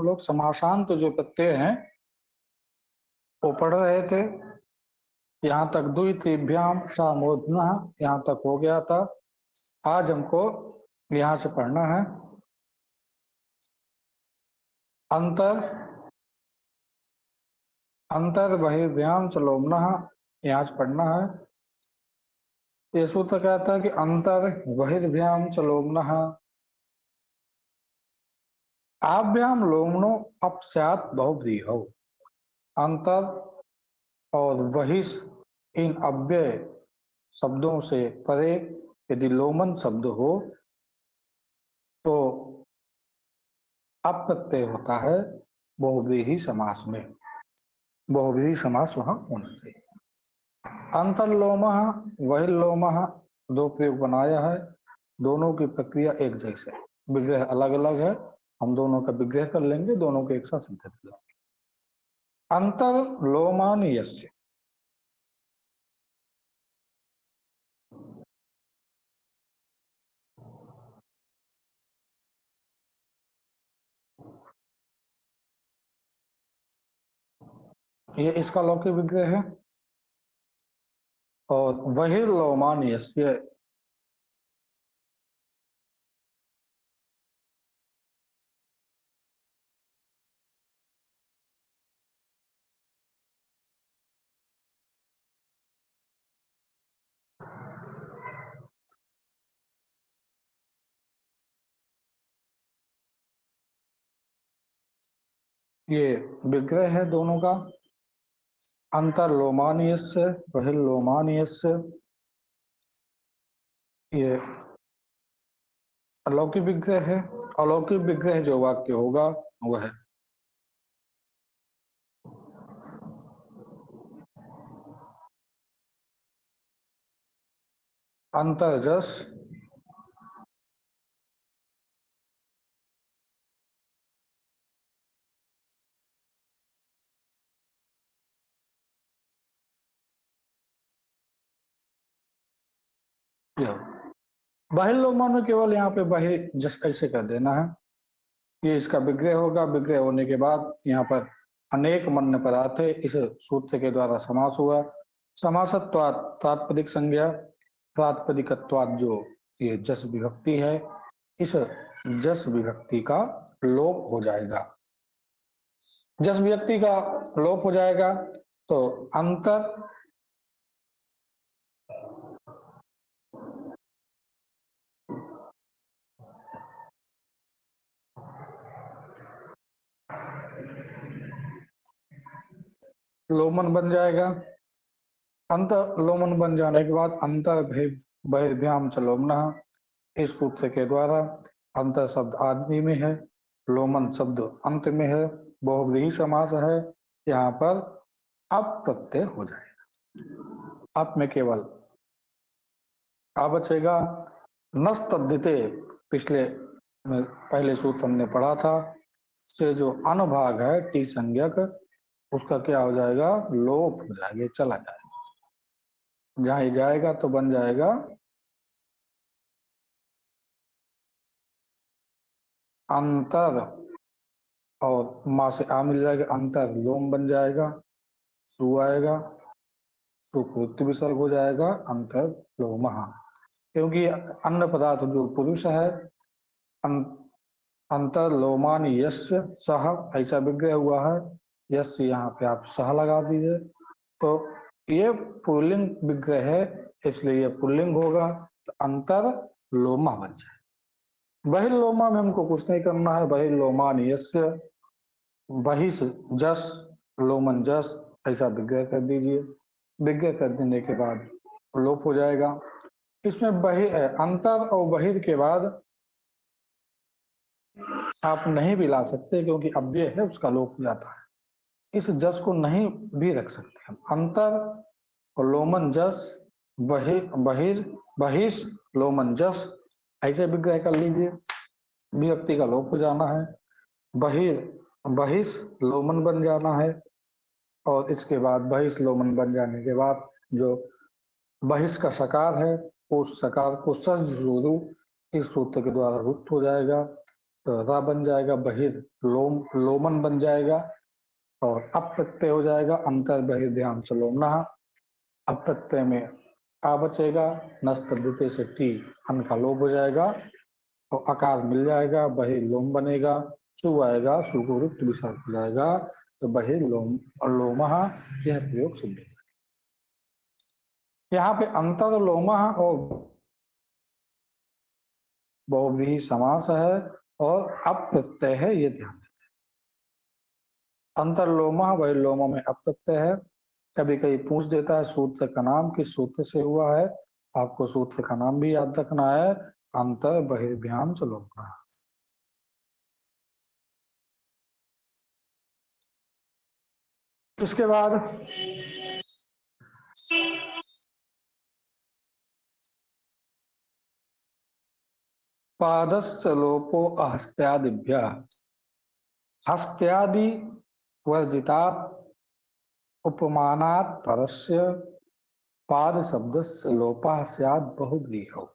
लोग समासांत जो प्रत्यय हैं वो पढ़ रहे थे। यहाँ तक द्वितीभ्याम सामूर्धना यहाँ तक हो गया था। आज हमको यहाँ से पढ़ना है अंतर अंतर बहिर्भ्याम चलोमना, यहाँ से पढ़ना है। ये सूत्र कहता है कि अंतर बहिर्भ्याम चलोमना आभ्याम लोमनो अपस्यात बहुव्रीहौ। अंतर और बहिष इन अव्यय शब्दों से परे यदि लोमन शब्द हो तो अप्रत्यय होता है बहुव्रीहि समास में। बहुव्रीहि समास वहां होना चाहिए। अंतर्लोमः बहिर्लोमः दो प्रयोग बनाया है, दोनों की प्रक्रिया एक जैसे, विग्रह अलग अलग है। हम दोनों का विग्रह कर लेंगे, दोनों के एक साथ संकेत करेंगे। अंतर्लोमान यस्य, ये इसका लौकिक विग्रह है। और बहिर्लोमान यस्य, ये विग्रह है दोनों का। अंतर्लोमानीयस्य बहिर्लोमानीयस्य, ये अलौकिक विग्रह है। अलौकिक विग्रह जो वाक्य होगा वह है अंतर्जस बहिर्लोमान में केवल यहाँ पे बहिर जस कैसे कर देना है, ये इसका विग्रह होगा। विग्रह होने के बाद यहाँ पर अनेक मन्य पदार्थ है, इस सूत्र के द्वारा समास हुआ। समासत्वात् तात्पदिक संज्ञा, प्रातिपदिकत्वात् जो ये जस विभक्ति है, इस जस विभक्ति का लोप हो जाएगा। जस विभक्ति का लोप हो जाएगा तो अंतर लोमन बन जाएगा। अंतर लोमन बन जाने के बाद अंतर बहिर्भ्याम चलोमना, इस सूत्र के द्वारा अंतर शब्द आदि में है, लोमन शब्द अंत में है, बहुव्रीहि समास है। यहाँ पर अप प्रत्यय हो जाएगा। अप में केवल आ बचेगा। नस्तद्धिते, पिछले पहले सूत्र हमने पढ़ा था, से जो अनुभाग है टी संज्ञक, उसका क्या हो जाएगा, लोप हो जाएगा, चला जाएगा। जहां जाएगा तो बन जाएगा अंतर, और माँ से आ मिल जाएगा, अंतर लोम बन जाएगा, सु आएगा, सुकृत विसर्ग हो जाएगा, अंतर लोमः। क्योंकि अन्य पदार्थ जो पुरुष है, अंतर लोमान यस्य सह, ऐसा विग्रह हुआ है। यस्य यहाँ पे आप सह लगा दीजिए, तो ये पुल्लिंग विग्रह है, इसलिए ये पुल्लिंग होगा, तो अंतर लोमा बन जाए। बहिर्लोमा में हमको कुछ नहीं करना है। बहिर्लोमान यस्य, बहिष जस लोमन जस, ऐसा विग्रह कर दीजिए। विग्रह कर देने के बाद लोप हो जाएगा। इसमें अंतर और बहिर के बाद आप नहीं भी ला सकते, क्योंकि अव्यय है, उसका लोप हो जाता है। इस जस को नहीं भी रख सकते हम। अंतर और लोमन जस, बहिर बहिष लोमन जस, ऐसे विग्रह कर लीजिए। विभक्ति का लोप हो जाना है, बहिर बहिष लोमन बन जाना है, और इसके बाद बहिष लोमन बन जाने के बाद जो बहिष का सकार है, उस सकार को सज रूप इस सूत्र के द्वारा रुक्त हो जाएगा। तो रा बन जाएगा, बहिर लोम लोमन बन जाएगा, और अप प्रत्यय हो जाएगा, अंतर बहिर्भ्याम च लोमनः। अप प्रत्यय में आ बचेगा, नस्त द्वितीय से टी, अन का लोप हो जाएगा, और आकार मिल जाएगा, बहिर लोम बनेगा, सु आएगा, सु को रुक्त विसर्ग हो जाएगा, तो बहिर लोम और लोमः, यह प्रयोग सिद्ध है। यहाँ पे अंतर लोमः और बहुव्रीहि समास है और अप्रत्यय है, ये ध्यान। अंतरलोमा वही लोमा में अप्रत्यय है। कभी कभी पूछ देता है सूत्र का नाम, किस सूत्र से हुआ है, आपको सूत्र का नाम भी याद रखना है, अंतर बहिर्भ्याम च लोमनः। इसके बाद पादस्य लोपो अहस्त्यादिभ्यः, हस्त्यादि वर्जितात् उपमानात् परस्य पाद शब्दस्य लोपः स्यात् बहुव्रीहौ।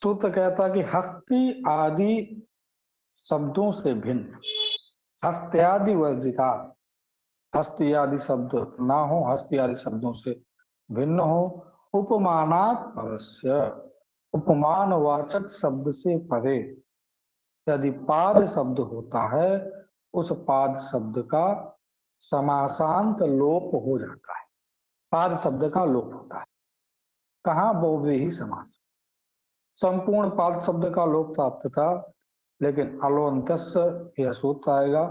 सूत्र कहता है कि हस्ती आदि शब्दों से भिन्न, हस्त्यादि वर्जिता, हस्ती आदि शब्द ना हो, हस्ती आदि शब्दों से भिन्न हो, उपमानात् परस्य, उपमान वाचक शब्द से परे यदि पाद शब्द होता है, उस पाद शब्द का समासांत लोप हो जाता है, पाद शब्द का लोप होता है। कहाँ? बहुव्रीहि समास। संपूर्ण पाद शब्द का लोप प्राप्त था, लेकिन अलोन्तस्य यह सूत्र आएगा,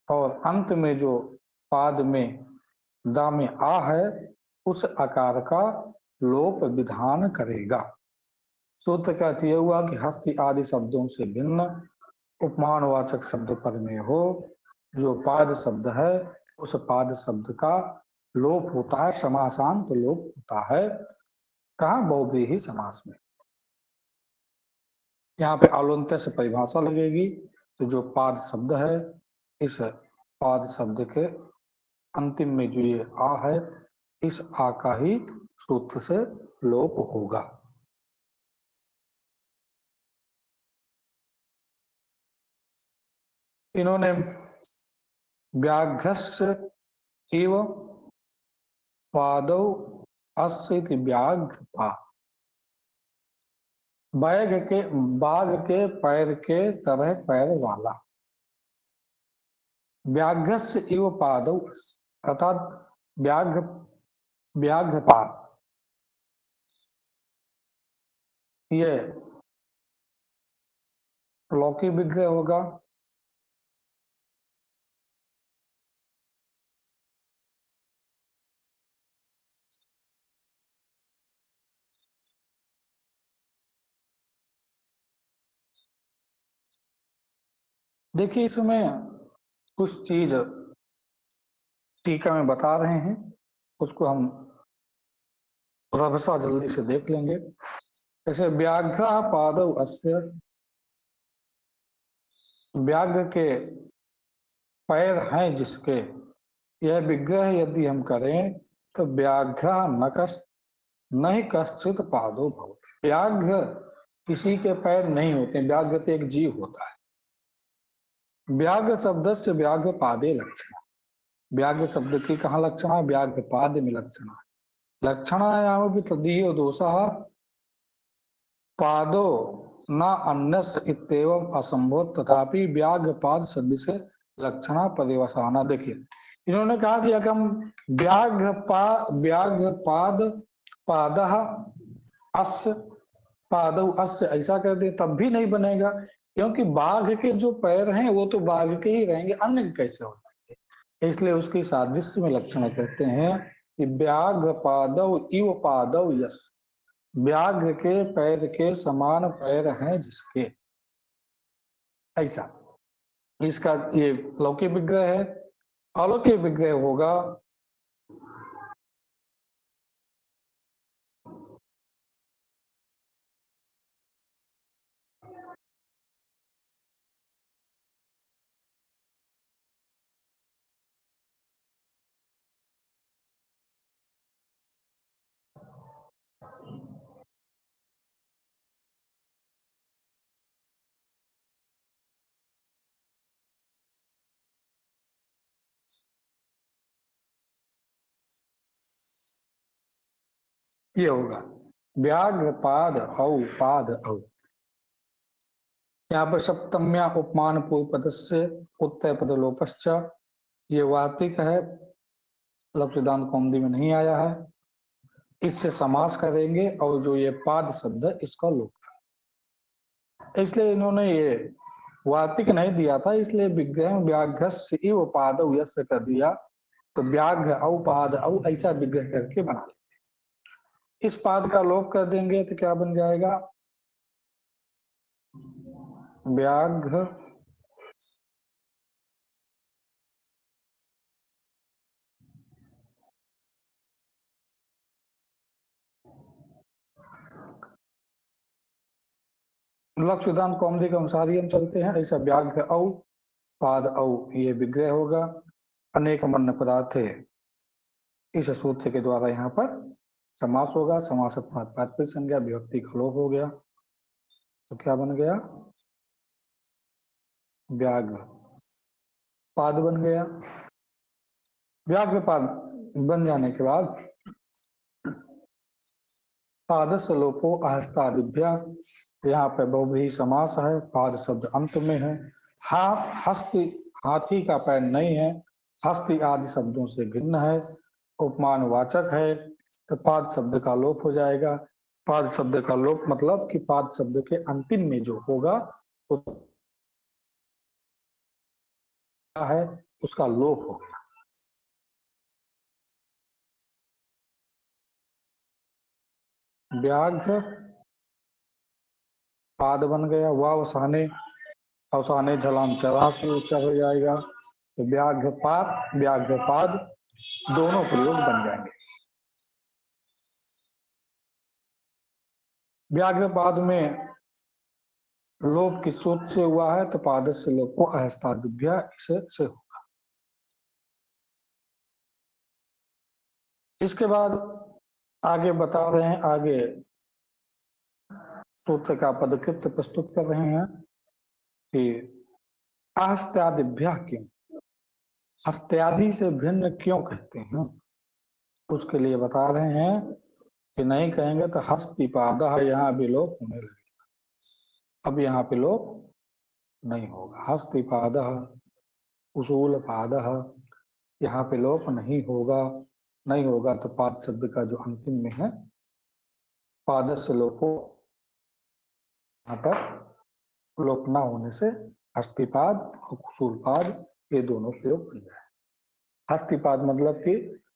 और अंत में जो पाद में दा में आ है, उस आकार का लोप विधान करेगा। सूत्र का अर्थ यह हुआ कि हस्ति आदि शब्दों से भिन्न उपमानवाचक शब्द पद में हो, जो पाद शब्द है, उस पाद शब्द का लोप होता है, समासांत लोप होता है। कहाँ? बहुव्रीहि समास में। यहाँ पे आलोन्त्य से परिभाषा लगेगी, तो जो पाद शब्द है, इस पाद शब्द के अंतिम में जो ये आ है, इस आ का ही सूत्र से लोप होगा। इन्होंने व्याघ्रस्य एव पादौ अस्य इति व्याघ्रपा, बाघ के पैर के तरह पैर वाला, व्याघ्रस्य एव पादौ अस्य, अर्थात व्याघ्र व्याघ्रपाद, ये लौकिक विग्रह होगा। देखिए, इसमें कुछ चीज टीका में बता रहे हैं, उसको हम रभसा जल्दी से देख लेंगे। जैसे व्याघ्र पादौ अस्य, व्याघ्र के पैर हैं जिसके, यह विग्रह यदि हम करें तो व्याघ्र न कश्च नहीं कश्चित पादो भवति, व्याघ्र किसी के पैर नहीं होते, व्याघ्र तो एक जीव होता है। व्याघ्र शब्द से व्याघ्र पादे लक्षण, व्याघ्र शब्द की कहाँ लक्षण है? व्याघ्र पाद में लक्षण है। लक्षणायाम भी तदीयो दोषः पादो न अन्यस्य इत्येवं असंभव, तथापि व्याघ्र पाद शब्द से लक्षणा पर्यवसाना। देखिए, इन्होंने कहा कि अगर हम व्याघ्र पाद पादः अस्य पादौ अस्य ऐसा कर दे तब भी नहीं बनेगा, क्योंकि बाघ के जो पैर हैं वो तो बाघ के ही रहेंगे, अन्य के कैसे हो जाएंगे। इसलिए उसकी सादृश्य में लक्षण कहते हैं कि व्याघ्र पादौ इव पादौ यस, व्याघ्र के पैर के समान पैर हैं जिसके, ऐसा। इसका ये लौकिक विग्रह है। अलौकिक विग्रह होगा ये होगा व्याघ्र पाद औ पाद औ। यहाँ पर सप्तम्या उपमान पूर्व पदस्य उत्तर पद लोपश्च, ये वार्तिक है, लक्ष्यदान कौमुदी में नहीं आया है। इससे समास करेंगे और जो ये पाद शब्द है इसका लोप, इसलिए इन्होंने ये वार्तिक नहीं दिया था, इसलिए विग्रह व्याघ्र इव पाद यस्य कर दिया, तो व्याघ्र औ पाद औ ऐसा विग्रह करके बना लेते। इस पाद का लोप कर देंगे तो क्या बन जाएगा, व्याघ्र लक्ष्यदान कौमुदी के अनुसार ही हम चलते हैं। ऐसा व्याघ्र औ पाद औ ये विग्रह होगा। अनेक मन्य पदार्थ इस सूत्र के द्वारा यहाँ पर समास होगा। समास तात्पर्य संज्ञा विभक्ति का लोप हो गया, तो क्या बन गया, व्याघ्र पाद बन गया। व्याघ्र पाद बन जाने के बाद पादस्य लोपो अहस्तादिभ्या, यहाँ पे बहुव्रीहि समास है, पाद शब्द अंत में है। हस्ति हाथी का पैर नहीं है, हस्ति आदि शब्दों से भिन्न है, उपमान वाचक है, तो पाद शब्द का लोप हो जाएगा। पाद शब्द का लोप मतलब कि पाद शब्द के अंतिम में जो होगा वो है उसका लोप हो गया। व्याघ्र पाद बन गया, वावसाने अवसाने झलाम चरा से ऊंचा हो जाएगा, तो व्याघ्रपाद व्याघ्रपाद दोनों प्रयोग बन जाएंगे। व्याघ्रपाद में लोप किस सूत्र से हुआ है, तो पादस्य लोपो अहस्तादिभ्या से होगा। इसके बाद आगे बता रहे हैं, आगे सूत्र का पदकृत प्रस्तुत कर रहे हैं कि अहस्त्यादिभ्या क्यों, हस्त्यादि से भिन्न क्यों कहते हैं, उसके लिए बता रहे हैं कि नहीं कहेंगे तो हस्तिपाद यहाँ भी लोप होने लगेगा। अब यहाँ पे लोप नहीं होगा। हस्तिपाद उसूल पाद यहाँ पे लोप नहीं होगा। नहीं होगा तो पाद शब्द का जो अंतिम में है पादस्य लोपो, यहाँ पर लोप ना होने से हस्तिपाद और कुसूलपाद ये दोनों प्रयोग बन जाए। हस्तिपाद मतलब कि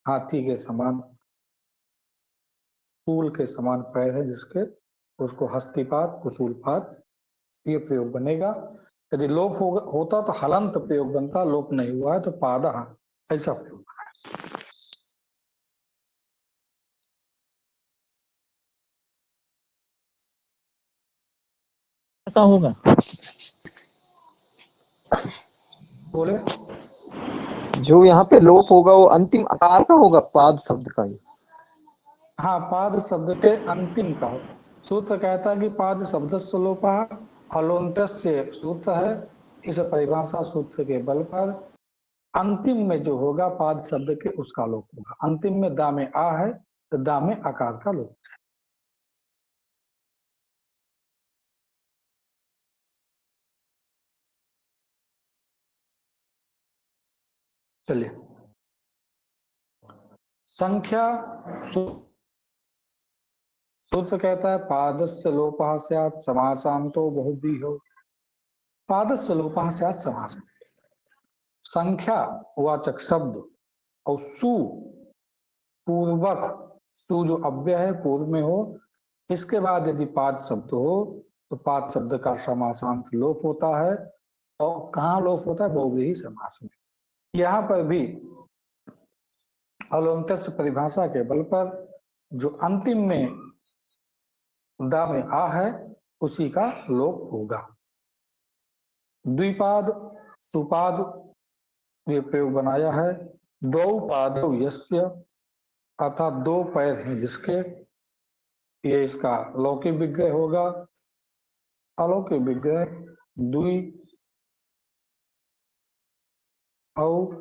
हाथी के समान, सूल के समान पैर है जिसके, उसको हस्तिपाद कुसूलपाद ये प्रयोग बनेगा। यदि लोप होता तो हलंत प्रयोग बनता, लोप नहीं हुआ है तो पाद ऐसा प्रयोग बना। ऐसा होगा, बोले जो यहाँ पे लोप होगा वो अंतिम आकार का होगा, पाद शब्द का ही। हाँ, पाद शब्द के अंतिम का सूत्र कहता है कि पाद शब्द लोपा हलोन्त सूत्र है। इस परिभाषा सूत्र के बल पर अंतिम में जो होगा पाद शब्द के उसका लोप होगा। अंतिम में दा में आ है तो दा में आकार का लोप है। चलिए संख्या सूत्र कहता है पादस्य लोपः स्यात् समासांतो बहुव्रीहो। पादस्य लोपः स्यात् समास, संख्या वाचक शब्द और सु पूर्वक, सु जो अव्यय है पूर्व में हो, इसके बाद यदि पाद शब्द हो तो पाद शब्द का समासांत लोप होता है। और कहाँ लोप होता है, बहुव्रीहि समास में। यहाँ पर भी हलोन्त परिभाषा के बल पर जो अंतिम में दा में आ है उसी का लोप होगा। द्विपाद सुपाद ये प्रयोग बनाया है। दो पादौ यस्य, अर्थात दो पैर हैं जिसके, ये इसका लौकिक विग्रह होगा। अलौकिक विग्रह द्वि और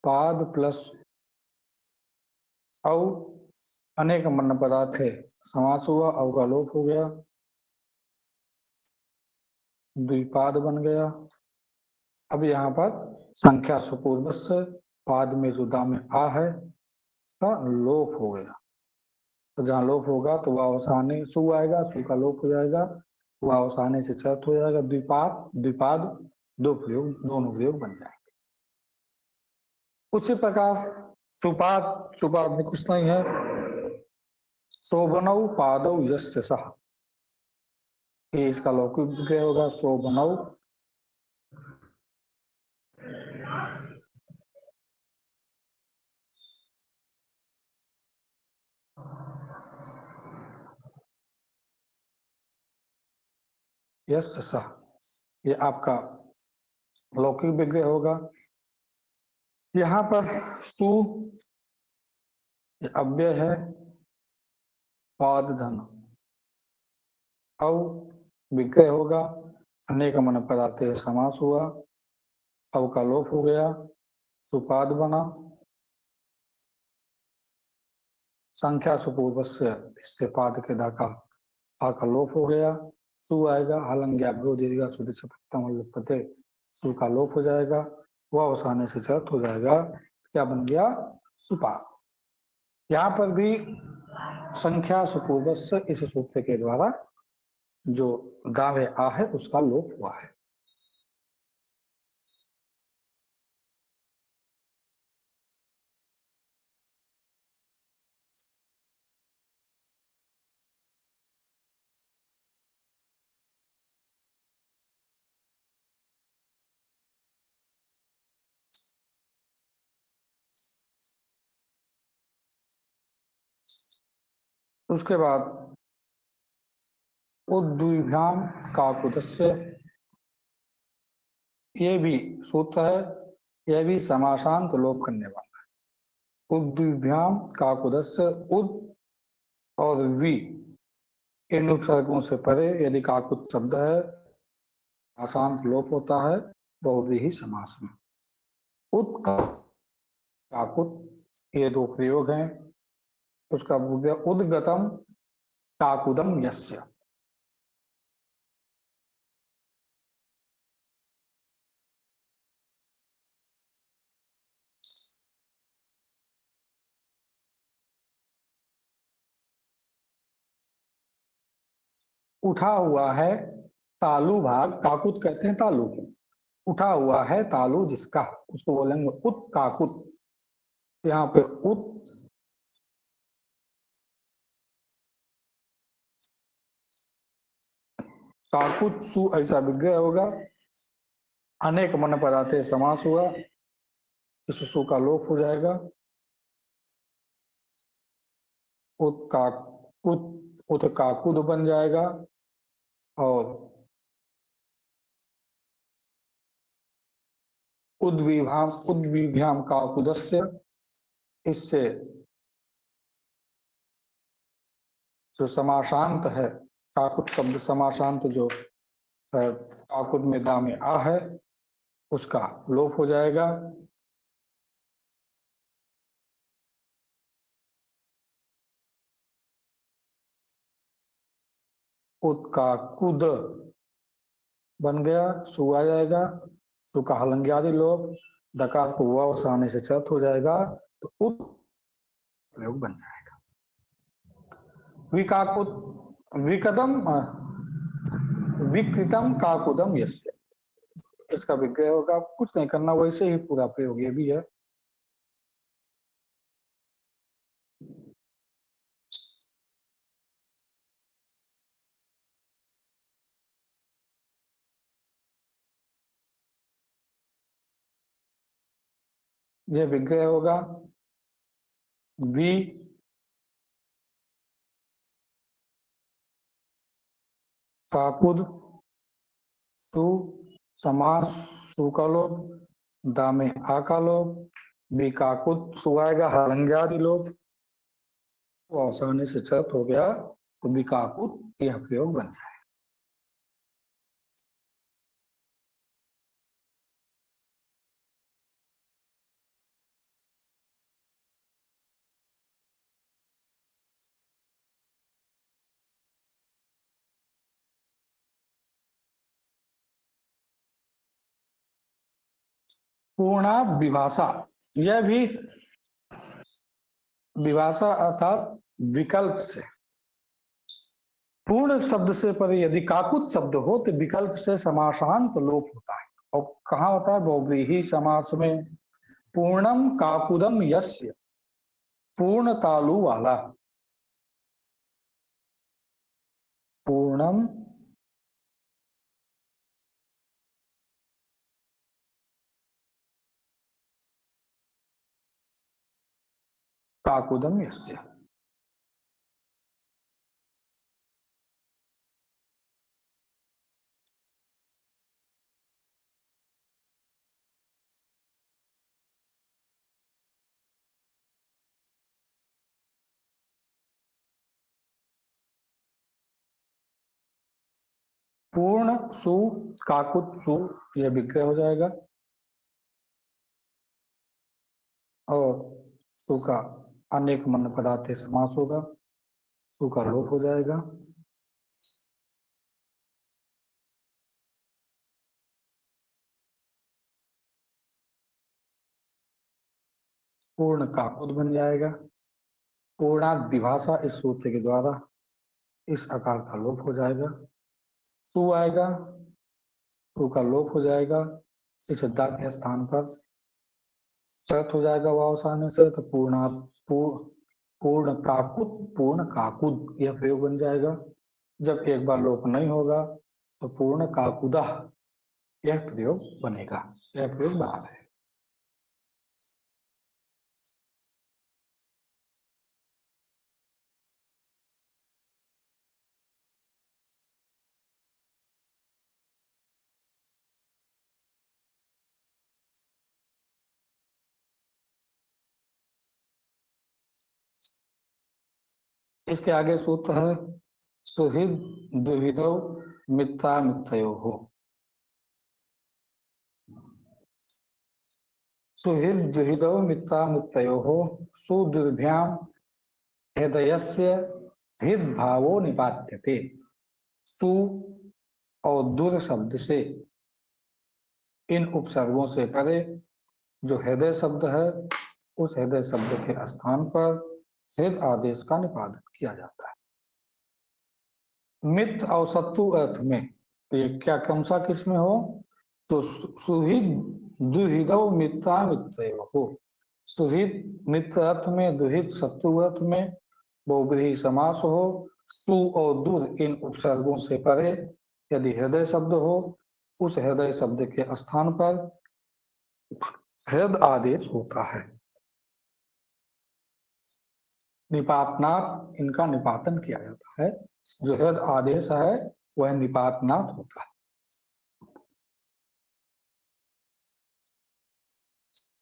पाद प्लस औ अनेक मन पदार्थे समास हुआ, औ का लोप हो गया, द्विपाद बन गया। अब यहाँ पर संख्या सुपूर्वस्य पाद में जो दाम में आ है का लोप हो गया। तो जहाँ लोप होगा तो वह अवसाने सु आएगा, सु का लोप हो जाएगा, वह अवसाने से चर्त हो जाएगा, द्विपाद द्विपाद दो प्रयोग, दोनों प्रयोग बन जाएंगे। उसी प्रकार सुपाद, सुपाद में कुछ नहीं है, शोभनौ पादौ यस्य सः, ये इसका लौकिक विग्रह होगा, शोभनौ यस्य सः, ये आपका लौकिक विग्रह होगा। यहाँ पर सु अव्यय है, पाद धन, औ विग्रह होगा, अनेक मन पदार्थ समास हुआ, अव का लोप हो गया, सुपाद बना, संख्या सुपूर्वस्य इससे पाद के दा का आ का लोप हो गया, सु आएगा, हलंग्या दीर्घा सुधि से सु का लोप हो जाएगा, वह अवसाने से चर्त हो जाएगा, क्या बन गया, सुपाद। यहाँ पर भी संख्या सुपूर्वस्य इस सूत्र के द्वारा जो दावे आ है उसका लोप हुआ है। उसके बाद उद्भ्याम काकुदस्य, ये भी सूत्र है, यह भी समासांत लोप करने वाला है। उद्भ्याम काकुदस्य, उद और वी इन उपसर्गों से परे यदि काकुद शब्द है, आसांत लोप होता है बहुव्रीहि समास में। उद काकुद ये दो प्रयोग हैं, उसका उद्गतम काकुदम यस्य, उठा हुआ है तालु भाग, काकुत कहते हैं तालु को, उठा हुआ है तालु जिसका, उसको बोलेंगे उत काकुत। यहाँ पे उत काकुत सु ऐसा विग्रह होगा, अनेक मन पदार्थ समास हुआ, इस सु का लोप हो जाएगा, उत काकुत उत काकुद बन जाएगा, और उद्विभ्याम काकुदस्य, इससे जो समासांत है, काकुत शब्द समासांत जो काकुद में दा में आ है उसका लोप हो जाएगा, उत्काकुद बन गया, सु आ जाएगा, सु का हलंग्यादि लोप, दकार को हुआ आने से चर्त हो जाएगा, तो उत प्रयोग बन जाएगा। विकाकुत विकदम विकृतम काकुदम यस्य, इसका विग्रह होगा, कुछ नहीं करना, वैसे ही पूरा प्रयोग ये भी है। यह विग्रह होगा, वि काकुद सु समास, सु का लोप, दा में आ का लोप, विकाकुत सु आएगा, हलंग्यादि लोप, वो आसानी से चर्त हो गया, तो विकाकुत यह प्रयोग बन जाए। पूर्णात विभाषा, यह भी विभाषा अर्थात विकल्प से, पूर्ण शब्द से परे यदि काकुत शब्द हो तो विकल्प से समासांत लोप होता है। और कहाँ होता है? बहुव्रीहि समास में। पूर्णम काकुदम यस्य, पूर्ण तालु वाला। पूर्णम काकुदम यस्य। पूर्ण सु काकुत सु, यह विग्रह हो जाएगा। और सु का अनेक मन पदार्थ समास होगा, सु का लोप हो जाएगा। पूर्ण काकुद बन जाएगा। पूर्णात विभाषा, इस सूत्र के द्वारा इस आकार का लोप हो जाएगा। सु आएगा, सु का लोप हो जाएगा। इस दा के स्थान पर चत हो जाएगा वाव आने से, तो पूर्ण काकुत, पूर्ण काकुद, यह प्रयोग बन जाएगा। जब एक बार लोप नहीं होगा तो पूर्ण काकुदा, यह प्रयोग बनेगा। यह प्रयोग बना है। इसके आगे सूत्र है सुहृद दुहिदौ मित्रा मित्रयोः। सुहृद दुहिदौ मित्रा मित्रयोः सुदुर्भ्याम हृदयस्य हृद भावो निपात्यते। सु और दुर शब्द से, इन उपसर्गों से परे जो हृदय शब्द है, उस हृदय शब्द के स्थान पर हृद आदेश का निपादन किया जाता है। मित्र और शत्रु अर्थ में ये क्या क्रमशः किस में हो? तो सुहृद दुहिदौ मित्रा मित्रयोः। सुहृद मित्र अर्थ में, दुहिद शत्रु अर्थ में, बहुव्रीहि समास हो। सु और दुर इन उपसर्गों से परे यदि हृदय शब्द हो, उस हृदय शब्द के स्थान पर हृद आदेश होता है। निपातनात्, इनका निपातन किया जाता है। जो हृद आदेश है वह निपातनात् होता है।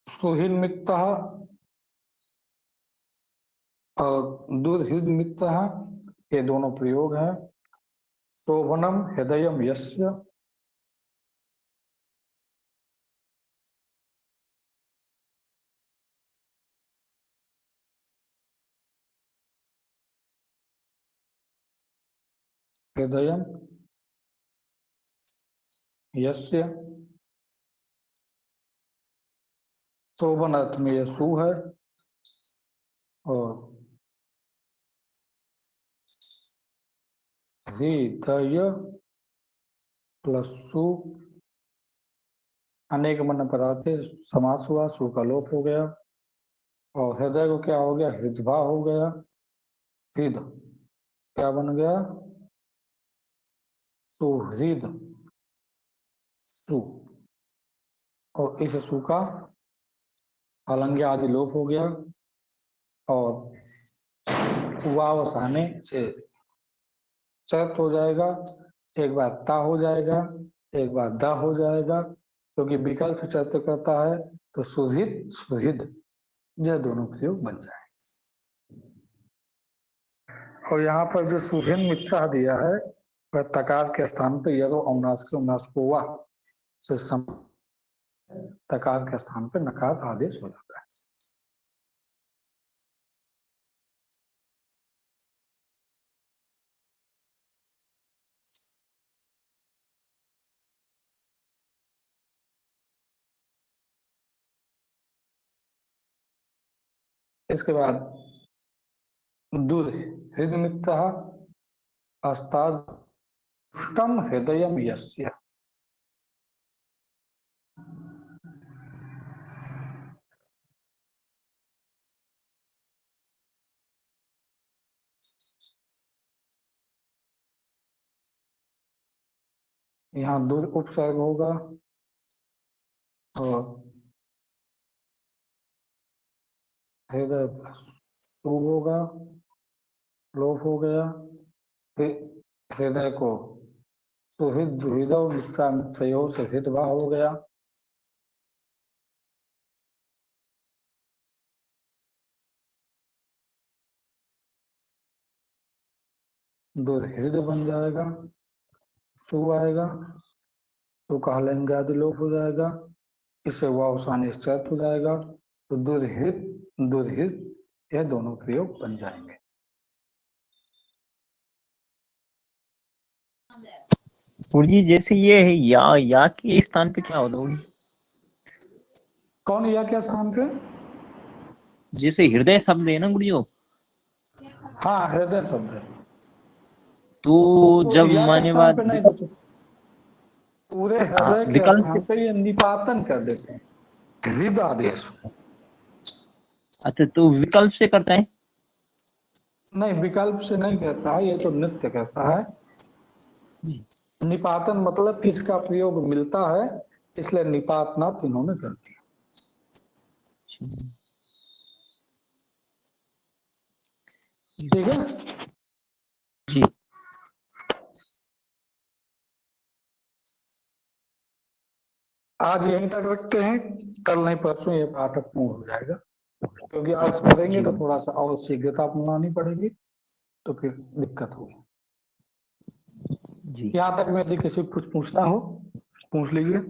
सुहृद मित्र और दुर्हृद मित्र, ये दोनों प्रयोग हैं। शोभनम हृदयम यस्य, हृदयम यस्य, शोभन अर्थ में यह सु है। और हृदय प्लस सु, अनेक मन पदार्थ समास हुआ, सु का लोप हो गया। और हृदय को क्या हो गया? हृदभा हो गया। हृद क्या बन गया? सुहृद सु। और इस सु का अलंग्य आदि लोप हो गया। और वाव आने से चत हो जाएगा। एक बार ता हो जाएगा, एक बार दा हो जाएगा, क्योंकि विकल्प चत करता है। तो सुहृद सुहृद, यह दोनों प्रयोग बन जाए। और यहाँ पर जो सुभिन मित्रा दिया है वह तकार के स्थान पर यदो अमनास्कोवा से तकार के स्थान पर नकार आदेश हो जाता है। इसके बाद दुर्हृदमित्रः अस्तादुष्टम हृदयम यस्य। यहाँ दुर उपसर्ग होगा और हृदय सु होगा, लोप हो गया, फिर हृदय को सुहृद हृदय मित्रा मित्रयो से हृदवा हो गया, दुर्हृद बन जाएगा, सु आएगा, तो कालेंगे आदि लोप हो जाएगा, इससे वावसानी स्थित हो जाएगा, तो दुर्हित दुर्हित यह दोनों प्रयोग बन जाएंगे। गुरु जी जैसे ये है या के स्थान पे क्या होता होगी? कौन या क्या स्थान पे? जैसे हृदय शब्द है ना गुरु जी, हाँ हृदय शब्द है, तो जब या के माने स्थान बाद पे नहीं, कुछ पूरे हृदय के विकल्प स्थान पे ये निपातन कर देते हैं, हृदय आदेश। अच्छा तो विकल्प से करता है? नहीं विकल्प से नहीं कहता है, ये तो नित्य कहता है। निपातन मतलब कि इसका प्रयोग मिलता है, इसलिए निपातनात् इन्होंने कर दिया। ठीक है जी। आज यहीं तक रखते हैं, कल नहीं परसों ये पाठ पूर्ण हो जाएगा, क्योंकि आज करेंगे तो थोड़ा सा और शीघ्रता अपनानी पड़ेगी, तो फिर दिक्कत होगी। जी यहाँ तक में यदि किसी को कुछ पूछना हो पूछ लीजिए।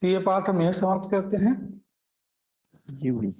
तो ये पाठ हम यहीं समाप्त करते हैं। जी गुरु जी।